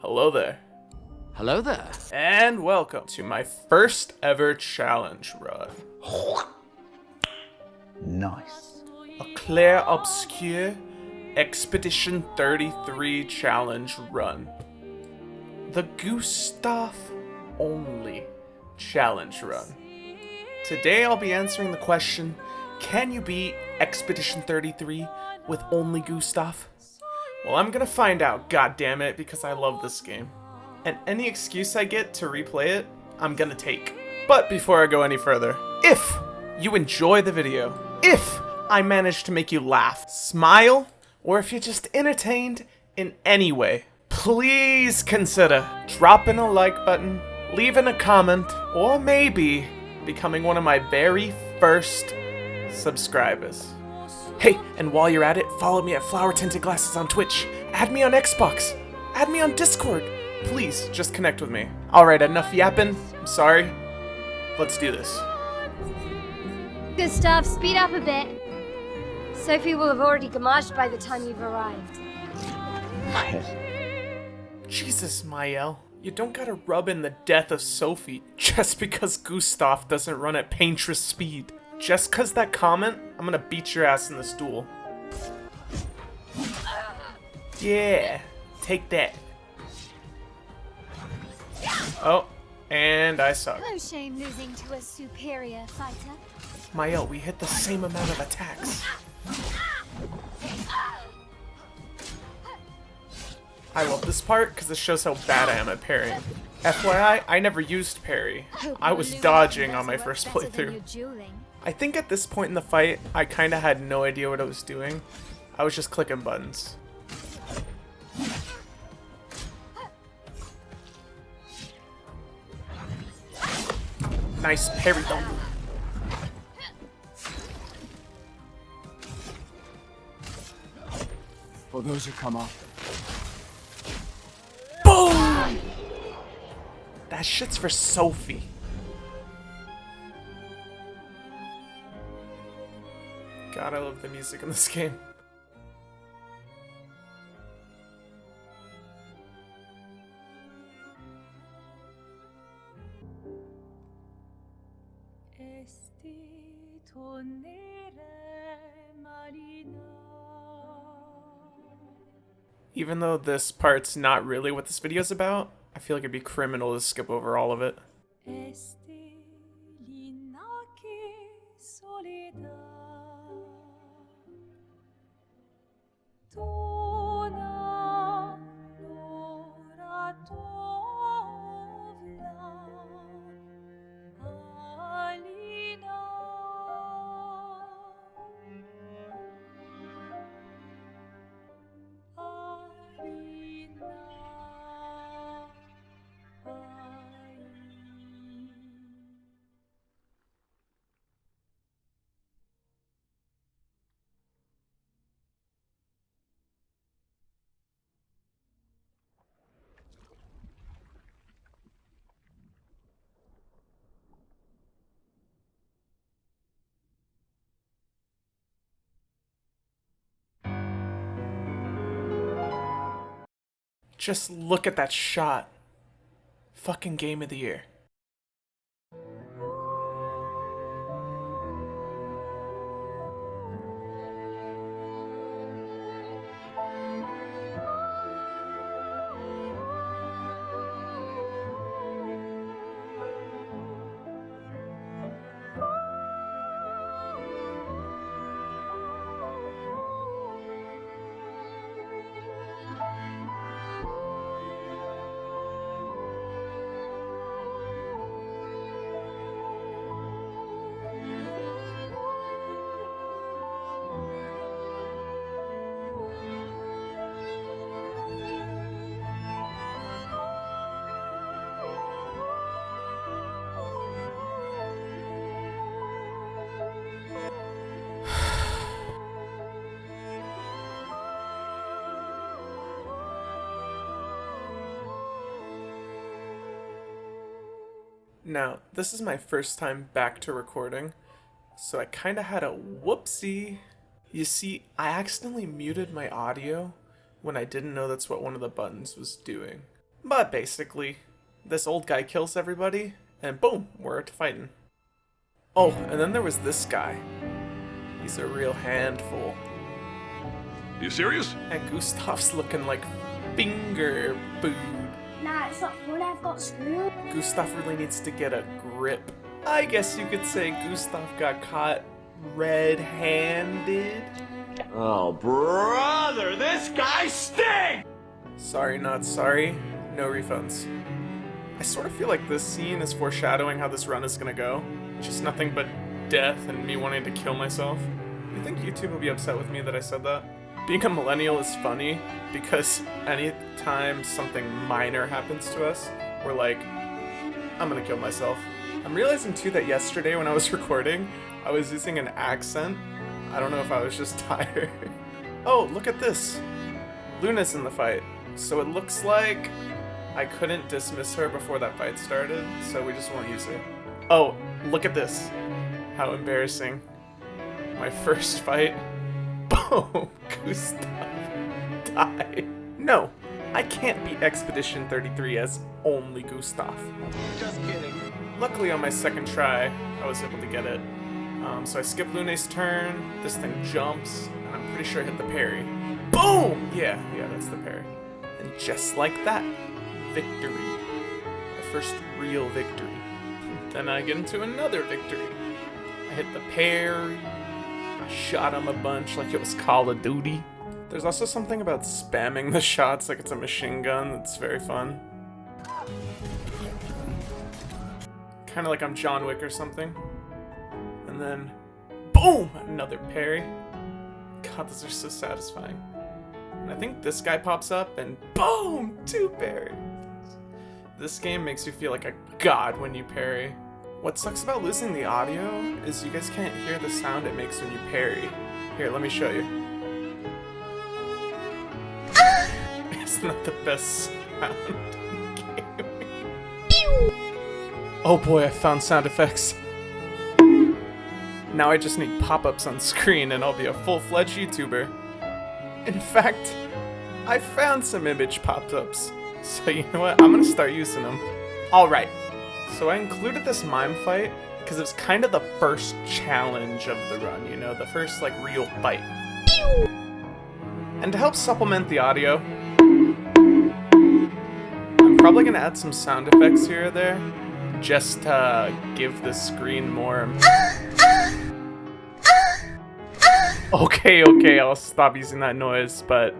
Hello there. Hello there. And welcome to my first ever challenge run. Nice. A Clair Obscure Expedition 33 challenge run. The Gustave only challenge run. Today I'll be answering the question, can you beat Expedition 33 with only Gustave? Well, I'm gonna find out, goddammit, because I love this game. And any excuse I get to replay it, I'm gonna take. But before I go any further, if you enjoy the video, if I manage to make you laugh, smile, or if you're just entertained in any way, please consider dropping a like button, leaving a comment, or maybe becoming one of my very first subscribers. Hey, and while you're at it, follow me at Flower Tinted Glasses on Twitch, add me on Xbox, add me on Discord. Please, just connect with me. Alright, enough yapping. I'm sorry. Let's do this. Gustave, speed up a bit. Sophie will have already gamaged by the time you've arrived. Jesus, Mael. You don't gotta rub in the death of Sophie just because Gustave doesn't run at painterest speed. Just cause that comment, I'm gonna beat your ass in this duel. Yeah, take that. Oh, and I suck. No shame losing to a superior fighter. Mael, we hit the same amount of attacks. I love this part because it shows how bad I am at parrying. FYI, I never used parry. I was dodging on my first playthrough. I think at this point in the fight, I kinda had no idea what I was doing. I was just clicking buttons. Nice parry though. For those who come after. Boom! That shit's for Sophie. God, I love the music in this game. Even though this part's not really what this video's about, I feel like it'd be criminal to skip over all of it. Just look at that shot. Fucking game of the year. Now, this is my first time back to recording, so I kinda had a whoopsie. You see, I accidentally muted my audio when I didn't know that's what one of the buttons was doing. But basically, this old guy kills everybody, and boom, we're to fighting. Oh, and then there was this guy. He's a real handful. You serious? And Gustave's looking like finger food. Nah, it's not funny, I've got school. Gustave really needs to get a grip. I guess you could say Gustave got caught red-handed. Oh, brother, this guy stinks! Sorry, not sorry. No refunds. I sort of feel like this scene is foreshadowing how this run is gonna go. Just nothing but death and me wanting to kill myself. You think YouTube will be upset with me that I said that? Being a millennial is funny because anytime something minor happens to us, we're like, I'm gonna kill myself. I'm realizing too that yesterday when I was recording, I was using an accent. I don't know if I was just tired. Oh, look at this. Luna's in the fight. So it looks like I couldn't dismiss her before that fight started, so we just won't use her. Oh, look at this. How embarrassing. My first fight. Boom! Gustave died. No, I can't beat Expedition 33 as only Gustave. Just kidding. Luckily on my second try, I was able to get it. So I skipped Lune's turn, this thing jumps, and I'm pretty sure I hit the parry. Boom! Yeah, that's the parry. And just like that, victory. My first real victory. Then I get into another victory. I hit the parry, I shot him a bunch like it was Call of Duty. There's also something about spamming the shots like it's a machine gun that's very fun. Kind of like I'm John Wick or something. And then, boom! Another parry. God, those are so satisfying. And I think this guy pops up and boom! 2 parries. This game makes you feel like a god when you parry. What sucks about losing the audio is you guys can't hear the sound it makes when you parry. Here, let me show you. It's not the best sound in gaming. Oh boy, I found sound effects. Now I just need pop-ups on screen and I'll be a full-fledged YouTuber. In fact, I found some image pop-ups. So you know what? I'm gonna start using them. Alright, so I included this mime fight because it was kind of the first challenge of the run, you know, the first like real fight. And to help supplement the audio, I'm probably gonna add some sound effects here or there, just to give the screen more... Okay, I'll stop using that noise, but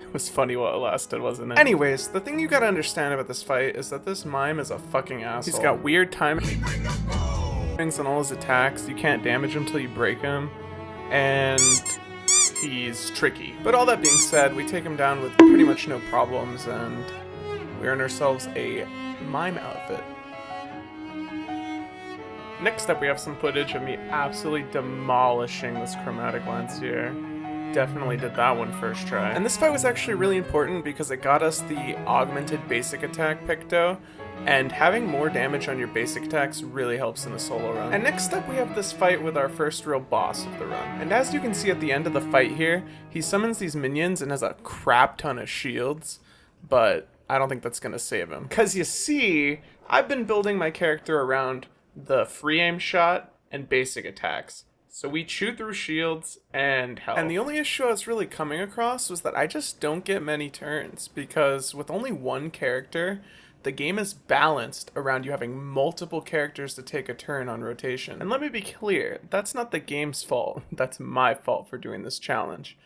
it was funny while it lasted, wasn't it? Anyways, the thing you gotta understand about this fight is that this mime is a fucking asshole. He's got weird timings on all his attacks, you can't damage him till you break him, and he's tricky. But all that being said, we take him down with pretty much no problems, and we earn ourselves a mime outfit. Next up, we have some footage of me absolutely demolishing this chromatic lance here. Definitely did that one first try. And this fight was actually really important because it got us the augmented basic attack Picto, and having more damage on your basic attacks really helps in a solo run. And next up, we have this fight with our first real boss of the run. And as you can see at the end of the fight here, he summons these minions and has a crap ton of shields, but I don't think that's gonna save him. Cause you see, I've been building my character around the free aim shot and basic attacks. So we chew through shields and health. And the only issue I was really coming across was that I just don't get many turns, because with only one character, the game is balanced around you having multiple characters to take a turn on rotation. And let me be clear, that's not the game's fault. That's my fault for doing this challenge.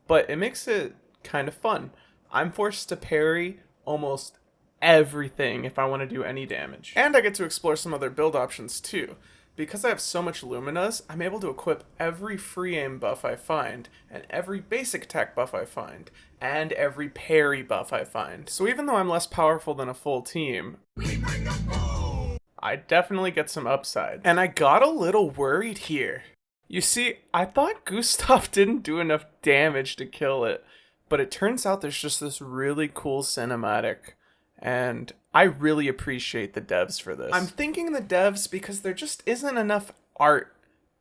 But it makes it kind of fun. I'm forced to parry almost everything if I want to do any damage. And I get to explore some other build options too. Because I have so much Luminas, I'm able to equip every free aim buff I find, and every basic attack buff I find, and every parry buff I find. So even though I'm less powerful than a full team, I definitely get some upside. And I got a little worried here. You see, I thought Gustave didn't do enough damage to kill it, but it turns out there's just this really cool cinematic. And I really appreciate the devs for this. I'm thanking the devs because there just isn't enough art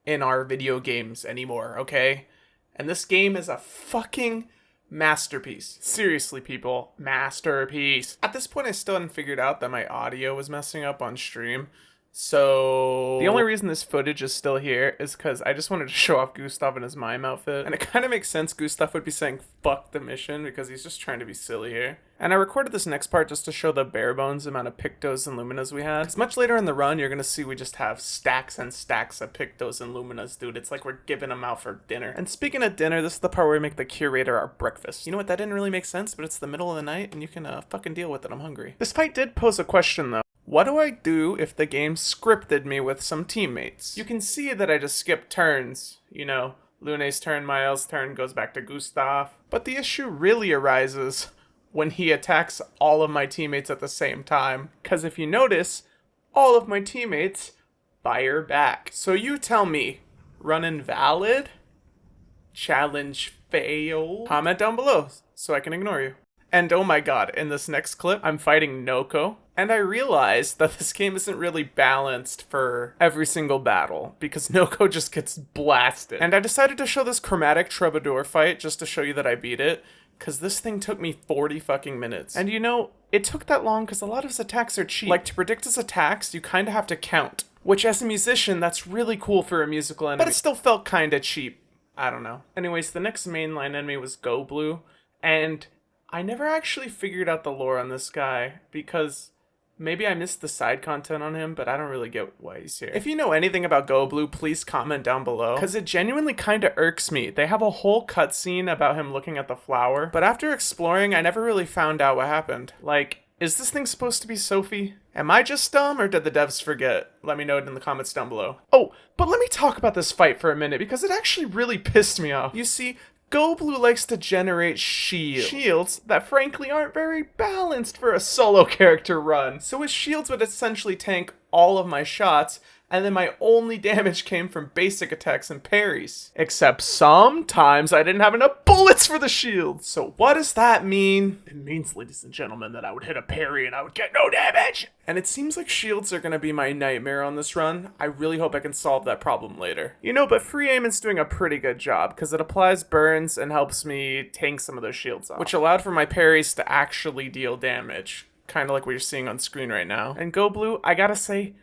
in our video games anymore, okay? And this game is a fucking Masterpiece. Seriously, people, masterpiece. At this point, I still hadn't figured out that my audio was messing up on stream. So the only reason this footage is still here is because I just wanted to show off Gustave in his mime outfit. And it kind of makes sense Gustave would be saying fuck the mission because he's just trying to be silly here. And I recorded this next part just to show the bare bones amount of Pictos and Luminas we had. Because much later in the run, you're going to see we just have stacks and stacks of Pictos and Luminas, dude. It's like we're giving them out for dinner. And speaking of dinner, this is the part where we make the curator our breakfast. You know what? That didn't really make sense, but it's the middle of the night and you can fucking deal with it. I'm hungry. This fight did pose a question though. What do I do if the game scripted me with some teammates? You can see that I just skipped turns. You know, Lune's turn, Miles' turn goes back to Gustave. But the issue really arises when he attacks all of my teammates at the same time. Because if you notice, all of my teammates fire back. So you tell me, run invalid? Challenge failed? Comment down below so I can ignore you. And oh my god, in this next clip, I'm fighting Noko. And I realized that this game isn't really balanced for every single battle, because Noko just gets blasted. And I decided to show this chromatic troubadour fight just to show you that I beat it, because this thing took me 40 fucking minutes. And you know, it took that long because a lot of his attacks are cheap. Like, to predict his attacks, you kind of have to count. Which, as a musician, that's really cool for a musical enemy. But it still felt kind of cheap. I don't know. Anyways, the next mainline enemy was Go Blue, and I never actually figured out the lore on this guy, because maybe I missed the side content on him, but I don't really get why he's here. If you know anything about Go Blue, please comment down below, because it genuinely kind of irks me. They have a whole cutscene about him looking at the flower, but after exploring, I never really found out what happened. Like, is this thing supposed to be Sophie? Am I just dumb, or did the devs forget? Let me know it in the comments down below. Oh, but let me talk about this fight for a minute, because it actually really pissed me off. You see, Go Blue likes to generate shields that frankly aren't very balanced for a solo character run. So his shields would essentially tank all of my shots, and then my only damage came from basic attacks and parries. Except sometimes I didn't have enough bullets for the shield. So what does that mean? It means, ladies and gentlemen, that I would hit a parry and I would get no damage. And it seems like shields are gonna be my nightmare on this run. I really hope I can solve that problem later. You know, but free aim is doing a pretty good job because it applies burns and helps me tank some of those shields off, which allowed for my parries to actually deal damage. Kind of like what you're seeing on screen right now. And Go Blue, I gotta say,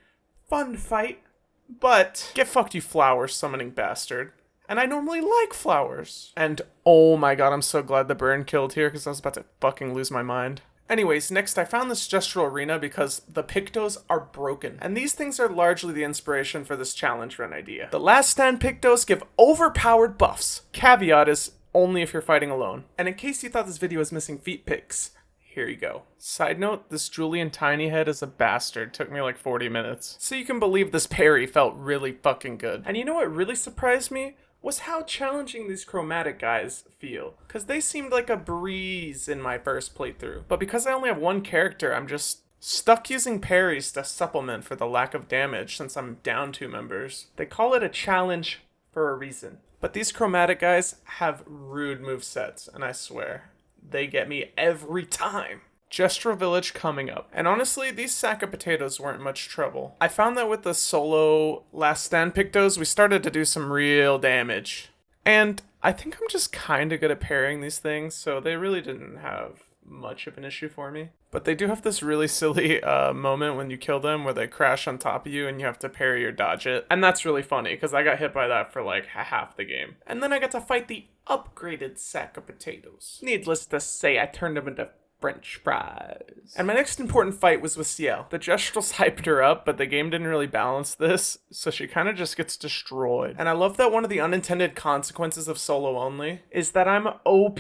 fun fight, but get fucked, you flower summoning bastard. And I normally like flowers. And oh my god, I'm so glad the burn killed here because I was about to fucking lose my mind. Anyways, next I found this gestural arena because the Pictos are broken. And these things are largely the inspiration for this challenge run idea. The last stand Pictos give overpowered buffs. Caveat is only if you're fighting alone. And in case you thought this video was missing feet pics, here you go. Side note, this Julian Tiny Head is a bastard. Took me like 40 minutes. So you can believe this parry felt really fucking good. And you know what really surprised me? Was how challenging these chromatic guys feel. Because they seemed like a breeze in my first playthrough. But because I only have one character, I'm just stuck using parries to supplement for the lack of damage since I'm down 2 members. They call it a challenge for a reason. But these chromatic guys have rude movesets, and I swear, they get me every time. Gestural Village coming up. And honestly, these sack of potatoes weren't much trouble. I found that with the solo last stand Pictos, we started to do some real damage. And I think I'm just kind of good at parrying these things, so they really didn't have much of an issue for me. But they do have this really silly moment when you kill them where they crash on top of you and you have to parry or dodge it. And that's really funny because I got hit by that for like half the game. And then I got to fight the upgraded sack of potatoes. Needless to say, I turned them into French fries. And my next important fight was with Ciel. The gestuals hyped her up, but the game didn't really balance this, so she kind of just gets destroyed. And I love that one of the unintended consequences of solo only is that I'm OP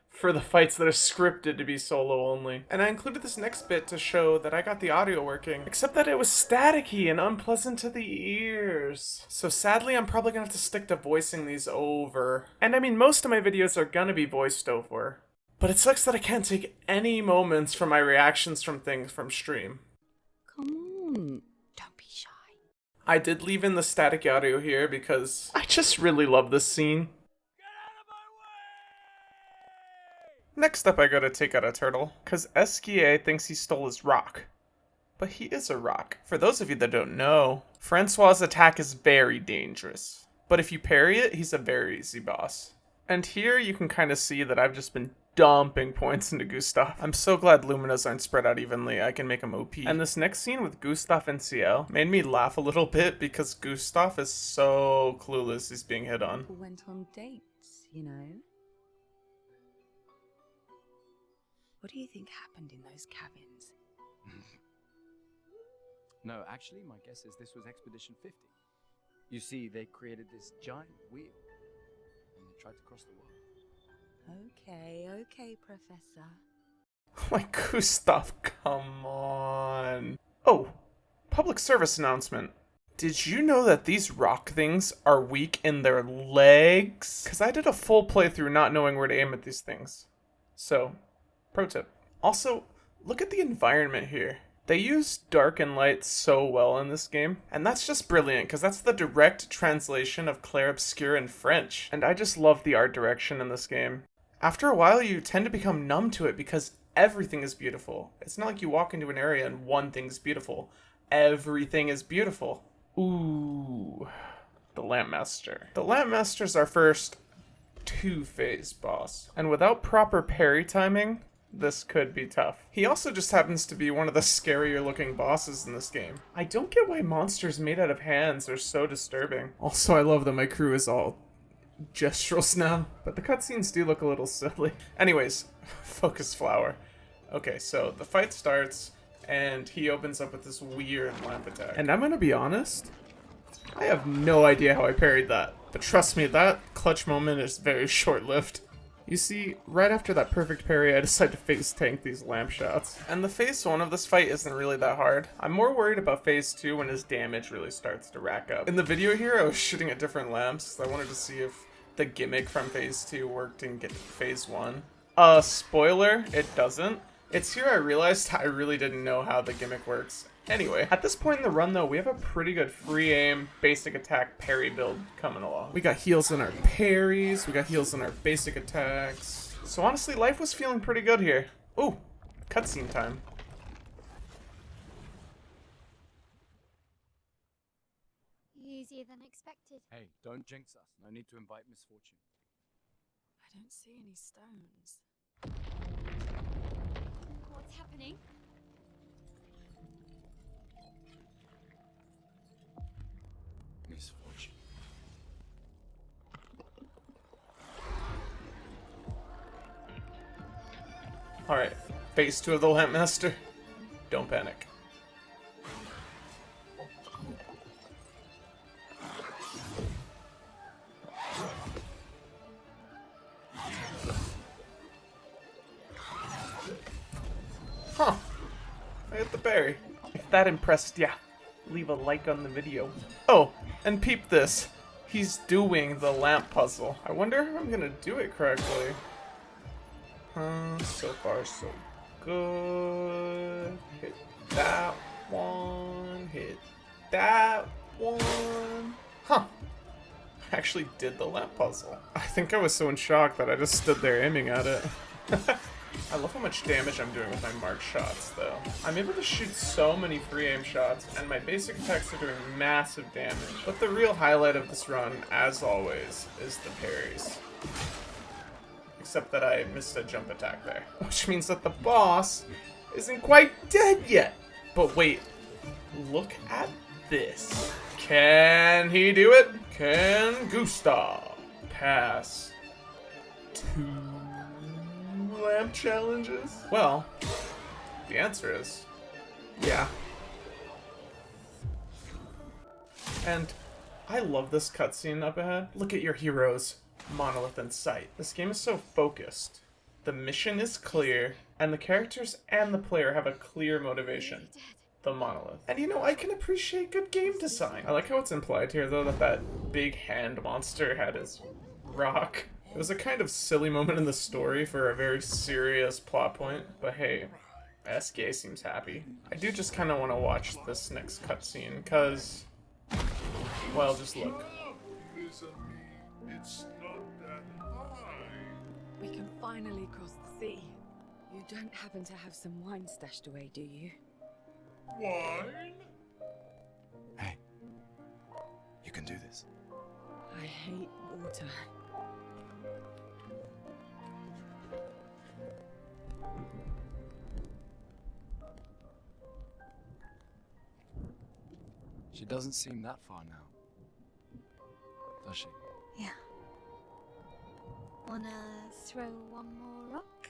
for the fights that are scripted to be solo only. And I included this next bit to show that I got the audio working, except that it was staticky and unpleasant to the ears. So sadly, I'm probably gonna have to stick to voicing these over. And I mean, most of my videos are gonna be voiced over. But it sucks that I can't take any moments from my reactions from things from stream. Come on, don't be shy. I did leave in the static audio here because I just really love this scene. Next up, I gotta take out a turtle, because Esquier thinks he stole his rock. But he is a rock. For those of you that don't know, Francois' attack is very dangerous. But if you parry it, he's a very easy boss. And here you can kind of see that I've just been dumping points into Gustave. I'm so glad Luminas aren't spread out evenly. I can make them OP. And this next scene with Gustave and CL made me laugh a little bit because Gustave is so clueless he's being hit on. Went on dates, you know. What do you think happened in those cabins? No, actually, my guess is this was Expedition 50. You see, they created this giant wheel, and they tried to cross the world. Okay, Professor. Like, Gustave, come on. Oh, public service announcement. Did you know that these rock things are weak in their legs? Because I did a full playthrough not knowing where to aim at these things. So, pro tip. Also, look at the environment here. They use dark and light so well in this game, and that's just brilliant because that's the direct translation of Clair Obscur in French, and I just love the art direction in this game. After a while, you tend to become numb to it because everything is beautiful. It's not like you walk into an area and one thing's beautiful. Everything is beautiful. Ooh, the Lampmaster. The Lampmaster's our first two-phase boss, and without proper parry timing, this could be tough. He also just happens to be one of the scarier looking bosses in this game. I don't get why monsters made out of hands are so disturbing. Also, I love that my crew is all gesturals now, but the cutscenes do look a little silly. Anyways, focus flower. Okay, so the fight starts, and he opens up with this weird lamp attack. And I'm gonna be honest, I have no idea how I parried that. But trust me, that clutch moment is very short-lived. You see, right after that perfect parry, I decided to phase tank these lamp shots. And the phase 1 of this fight isn't really that hard. I'm more worried about phase 2 when his damage really starts to rack up. In the video here, I was shooting at different lamps. I wanted to see if the gimmick from phase 2 worked in phase 1. Spoiler, it doesn't. It's here I realized I really didn't know how the gimmick works. Anyway, at this point in the run though, we have a pretty good free aim, basic attack, parry build coming along. We got heals in our parries, we got heals in our basic attacks. So honestly, life was feeling pretty good here. Ooh, cutscene time. Easier than expected. Hey, don't jinx us. No need to invite misfortune. I don't see any stones. What's happening? Misfortune. Alright, phase 2 of the Lampmaster. Don't panic. Huh. I hit the berry. If that impressed ya, leave a like on the video. Oh, and peep this. He's doing the lamp puzzle. I wonder if I'm gonna do it correctly. So far so good. Hit that one. Hit that one. Huh. I actually did the lamp puzzle. I think I was so in shock that I just stood there aiming at it. I love how much damage I'm doing with my marked shots, though. I'm able to shoot so many free aim shots, and my basic attacks are doing massive damage. But the real highlight of this run, as always, is the parries. Except that I missed a jump attack there. Which means that the boss isn't quite dead yet. But wait, look at this. Can he do it? Can Gustave pass 2 lamp challenges? Well, the answer is yeah. And I love this cutscene up ahead. Look at your heroes. Monolith in sight. This game is so focused. The mission is clear, and the characters and the player have a clear motivation. The monolith. And you know, I can appreciate good game design. I like how it's implied here, though, that big hand monster had his rock. It was a kind of silly moment in the story for a very serious plot point, but hey, SK seems happy. I do just kind of want to watch this next cutscene, because, well, just look. It's not that high. We can finally cross the sea. You don't happen to have some wine stashed away, do you? Wine? Hey, you can do this. I hate water. She doesn't seem that far now, does she? Yeah. Wanna throw one more rock?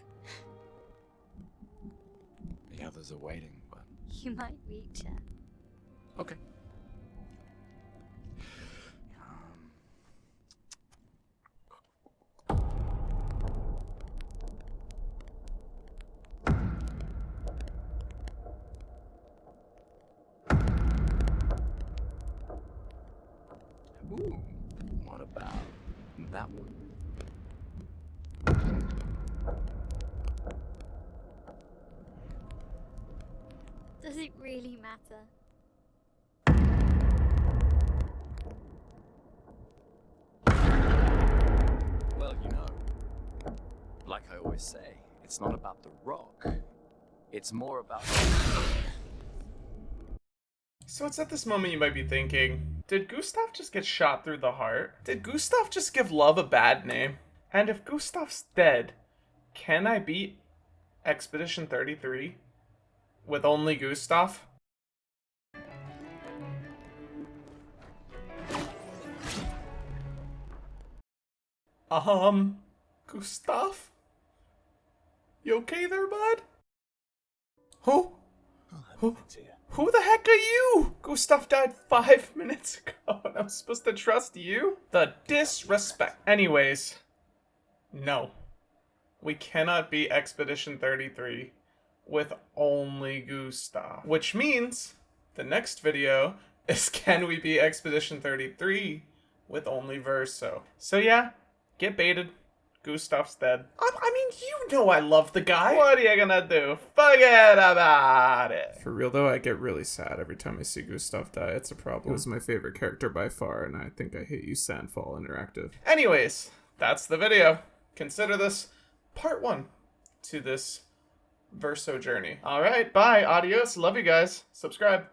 The others are waiting, but You might reach her. okay. Ooh, what about that one? Does it really matter? Well, like I always say, it's not about the rock. It's more about... So it's at this moment you might be thinking, did Gustave just get shot through the heart? Did Gustave just give love a bad name? And if Gustave's dead, can I beat Expedition 33 with only Gustave? Gustave? You okay there, bud? Who the heck are you? Gustave died 5 minutes ago and I'm supposed to trust you? The disrespect. Anyways, no. We cannot beat Expedition 33 with only Gustave. Which means the next video is can we beat Expedition 33 with only Verso. So yeah, get baited. Gustave's dead. I mean, you know I love the guy. What are you gonna do? Forget about it. For real though, I get really sad every time I see Gustave die. It's a problem. It was my favorite character by far, and I think I hate you, Sandfall Interactive. Anyways, that's the video. Consider this part 1 to this Verso journey. Alright, bye, adios, love you guys. Subscribe.